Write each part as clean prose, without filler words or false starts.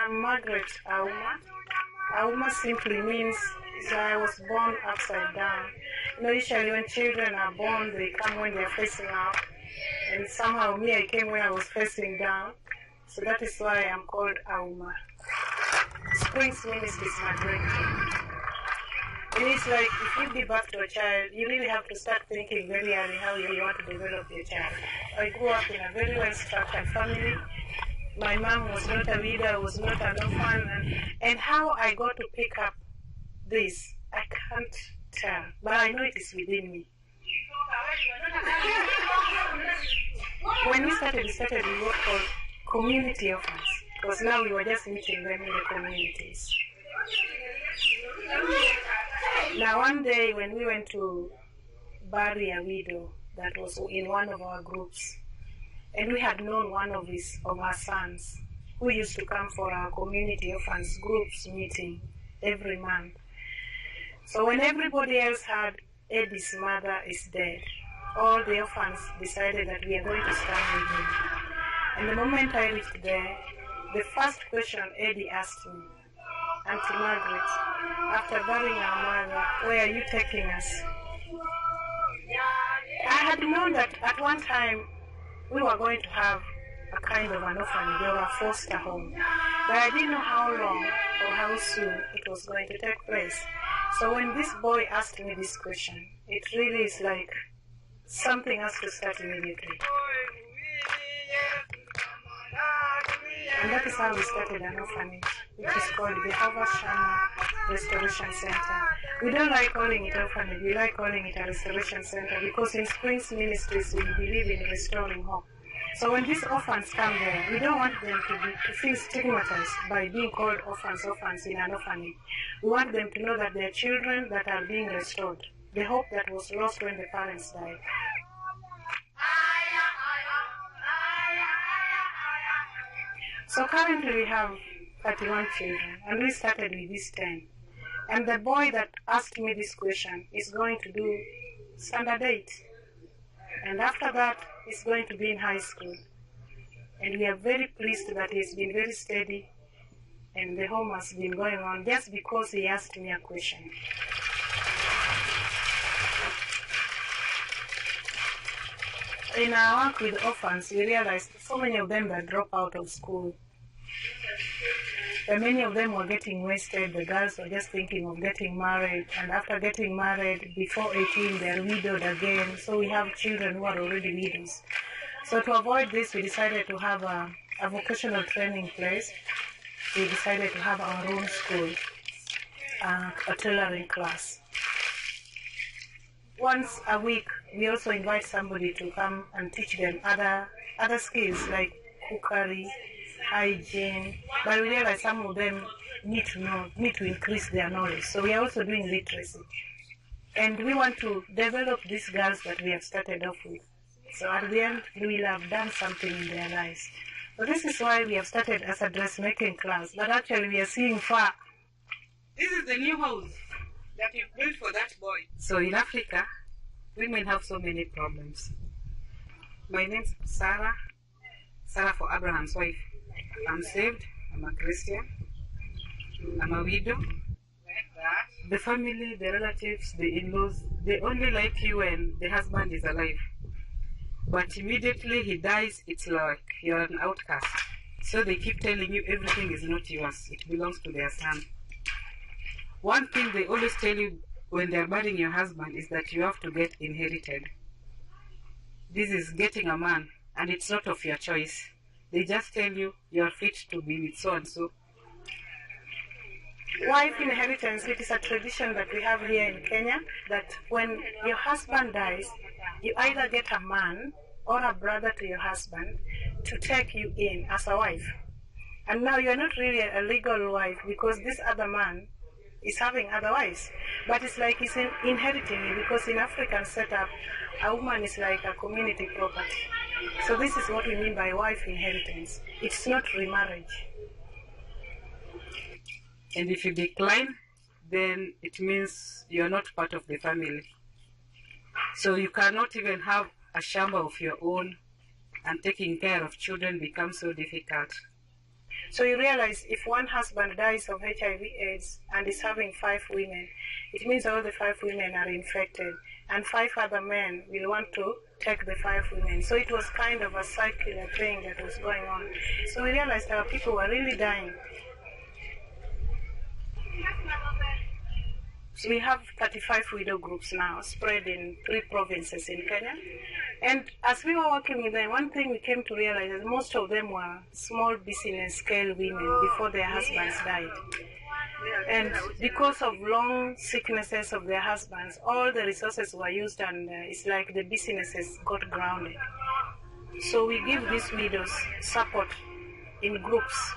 I'm Margaret Auma. Auma simply means I was born upside down. Usually when children are born, they come when they're facing up. And somehow me, I came when I was facing down. So that is why I'm called Auma. Springs means is migrating. And it's like if you give birth to a child, you really have to start thinking very early how you want to develop your child. I grew up in a very well-structured family. My mom was not a widow, was not an orphan, and how I got to pick up this, I can't tell, but I know it is within me. When we started with what called community orphans, because now we were just meeting them in the communities. Now one day when we went to bury a widow that was in one of our groups, and we had known one of our sons who used to come for our community orphans groups meeting every month. So when everybody else had Eddie's mother is dead, all the orphans decided that we are going to stand with him. And the moment I reached there, the first question Eddie asked me, Auntie Margaret, after burying our mother, where are you taking us? I had known that at one time we were going to have a kind of an orphanage or a foster home, but I didn't know how long or how soon it was going to take place. So when this boy asked me this question, it really is like something has to start immediately. And that is how we started an orphanage, which is called the Havashana Restoration Center. We don't like calling it orphanage, we like calling it a restoration center because in Springs Ministries we believe in restoring hope. So when these orphans come there, we don't want them to feel stigmatized by being called orphans in an orphanage. We want them to know that they are children that are being restored, the hope that was lost when the parents died. So currently we have 31 children, and we started with these 10. And the boy that asked me this question is going to do standard 8. And after that, he's going to be in high school. And we are very pleased that he's been very steady, and the home has been going on just because he asked me a question. In our work with orphans, we realized so many of them that drop out of school. And many of them were getting wasted. The girls were just thinking of getting married, and after getting married, before 18, they're widowed again. So we have children who are already widows. So to avoid this, we decided to have a vocational training place. We decided to have our own school, a tailoring class. Once a week, we also invite somebody to come and teach them other skills like cookery, hygiene, but we realize some of them need to increase their knowledge. So we are also doing literacy. And we want to develop these girls that we have started off with. So at the end, we will have done something in their lives. So this is why we have started as a dressmaking class, but actually we are seeing far. This is the new house that you built for that boy. So in Africa, women have so many problems. My name is Sarah for Abraham's wife. I'm saved, I'm a Christian, I'm a widow. The family, the relatives, the in-laws, they only like you when the husband is alive. But immediately he dies, it's like you're an outcast. So they keep telling you everything is not yours, it belongs to their son. One thing they always tell you when they're burying your husband is that you have to get inherited. This is getting a man, and it's not of your choice. They just tell you are fit to be with so and so. Wife inheritance, it is a tradition that we have here in Kenya, that when your husband dies, you either get a man or a brother to your husband to take you in as a wife. And now you're not really a legal wife because this other man is having other wives. But it's like he's inheriting you, because in African setup, a woman is like a community property. So this is what we mean by wife inheritance. It's not remarriage. And if you decline, then it means you're not part of the family. So you cannot even have a shamba of your own, and taking care of children becomes so difficult. So you realize if one husband dies of HIV/AIDS and is having 5 women, it means all the 5 women are infected, and 5 other men will want to take the 5 women. So it was kind of a circular thing that was going on. So we realized our people were really dying. So we have 35 widow groups now spread in 3 provinces in Kenya. And as we were working with them, one thing we came to realize is most of them were small business scale women before their husbands died. And because of long sicknesses of their husbands, all the resources were used, and it's like the businesses got grounded. So we give these widows support in groups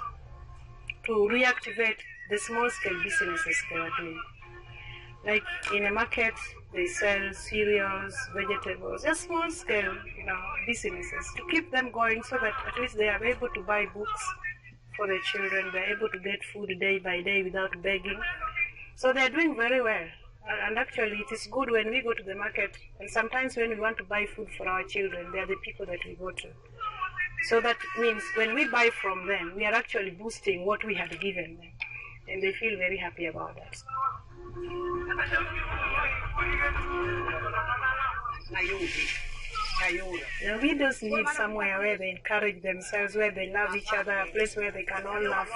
to reactivate the small scale businesses they were doing. Like in a market, they sell cereals, vegetables, just small scale, businesses to keep them going, so that at least they are able to buy books for their children. They're able to get food day by day without begging. So they're doing very well. And actually, it is good when we go to the market, and sometimes when we want to buy food for our children, they are the people that we go to. So that means when we buy from them, we are actually boosting what we have given them. And they feel very happy about that. The widows need somewhere where they encourage themselves, where they love each other, a place where they can all laugh,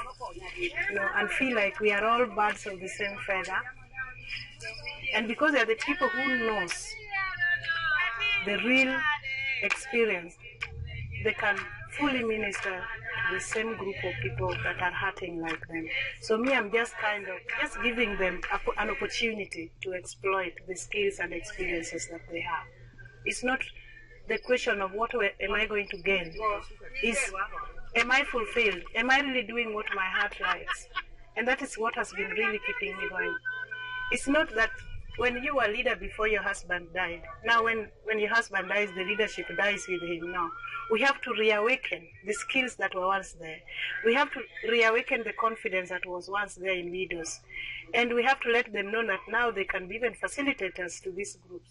and feel like we are all birds of the same feather. And because they are the people who knows the real experience, they can fully minister to the same group of people that are hurting like them. So me, I'm just just giving them an opportunity to exploit the skills and experiences that they have. It's not the question of what am I going to gain. It's, am I fulfilled? Am I really doing what my heart likes? And that is what has been really keeping me going. It's not that when you were a leader before your husband died, now when your husband dies, the leadership dies with him. No. We have to reawaken the skills that were once there. We have to reawaken the confidence that was once there in leaders. And we have to let them know that now they can be even facilitators to these groups.